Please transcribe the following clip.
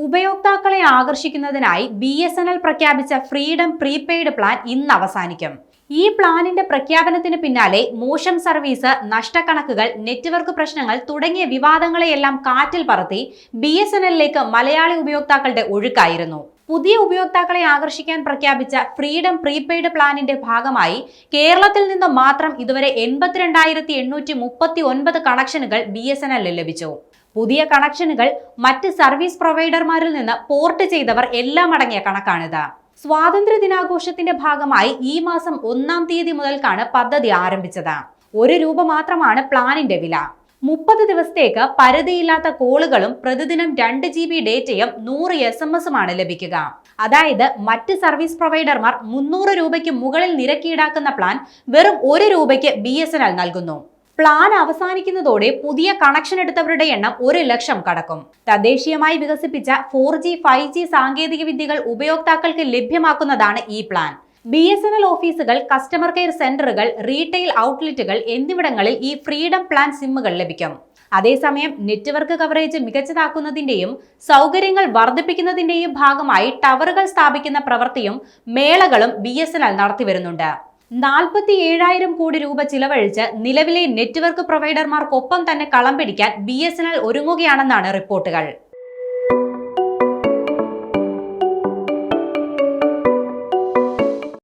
ഉപയോക്താക്കളെ ആകർഷിക്കുന്നതിനായി BSNL പ്രഖ്യാപിച്ച freedom prepaid plan ഇന്ന് അവസാനിക്കും. ഈ പ്ലാനിന്റെ പ്രഖ്യാപനത്തിന് പിന്നാലെ മോശം സർവീസ്, നഷ്ടക്കണക്കുകൾ, നെറ്റ്വർക്ക് പ്രശ്നങ്ങൾ തുടങ്ങിയ വിവാദങ്ങളെയെല്ലാം കാറ്റിൽ പറത്തി BSNLലേക്ക് മലയാളി ഉപയോക്താക്കളുടെ ഒഴുക്കായിരുന്നു. പുതിയ ഉപയോക്താക്കളെ ആകർഷിക്കാൻ പ്രഖ്യാപിച്ച ഫ്രീഡം പ്രീപെയ്ഡ് പ്ലാനിന്റെ ഭാഗമായി കേരളത്തിൽ നിന്ന് മാത്രം ഇതുവരെ 82,839 കണക്ഷനുകൾ BSNL ലഭിച്ചു. പുതിയ കണക്ഷനുകൾ മറ്റ് സർവീസ് പ്രൊവൈഡർമാരിൽ നിന്ന് പോർട്ട് ചെയ്തവർ എല്ലാം അടങ്ങിയ കണക്കാണിത്. സ്വാതന്ത്ര്യ ദിനാഘോഷത്തിന്റെ ഭാഗമായി ഈ മാസം 1-ാം തീയതി മുതൽക്കാണ് പദ്ധതി ആരംഭിച്ചത്. ₹1 മാത്രമാണ് പ്ലാനിന്റെ വില. 30 ദിവസത്തേക്ക് പരിധിയില്ലാത്ത കോളുകളും പ്രതിദിനം 2 GB ഡേറ്റയും 100 SMS-ഉമാണ് ലഭിക്കുക. അതായത് മറ്റ് സർവീസ് പ്രൊവൈഡർമാർ ₹300 മുകളിൽ നിരക്ക് ഈടാക്കുന്ന പ്ലാൻ വെറും ₹1 BSNL നൽകുന്നു. പ്ലാൻ അവസാനിക്കുന്നതോടെ പുതിയ കണക്ഷൻ എടുത്തവരുടെ എണ്ണം 1 ലക്ഷം കടക്കും. തദ്ദേശീയമായി വികസിപ്പിച്ച 4G, 5G സാങ്കേതിക വിദ്യകൾ ഉപയോക്താക്കൾക്ക് ലഭ്യമാക്കുന്നതാണ് ഈ പ്ലാൻ. BSNL ഓഫീസുകൾ, കസ്റ്റമർ കെയർ സെന്ററുകൾ, റീറ്റെയിൽ ഔട്ട്ലെറ്റുകൾ എന്നിവിടങ്ങളിൽ ഈ ഫ്രീഡം പ്ലാൻ സിമ്മുകൾ ലഭിക്കും. അതേസമയം നെറ്റ്വർക്ക് കവറേജ് മികച്ചതാക്കുന്നതിന്റെയും സൗകര്യങ്ങൾ വർദ്ധിപ്പിക്കുന്നതിന്റെയും ഭാഗമായി ടവറുകൾ സ്ഥാപിക്കുന്ന പ്രവൃത്തിയും മേളകളും BSNL നടത്തിവരുന്നുണ്ട്. 47,000 കോടി രൂപ ചിലവഴിച്ച് നിലവിലെ നെറ്റ്വർക്ക് പ്രൊവൈഡർമാർക്കൊപ്പം തന്നെ കളം പിടിക്കാൻ BSNL ഒരുങ്ങുകയാണെന്നാണ് റിപ്പോർട്ടുകൾ.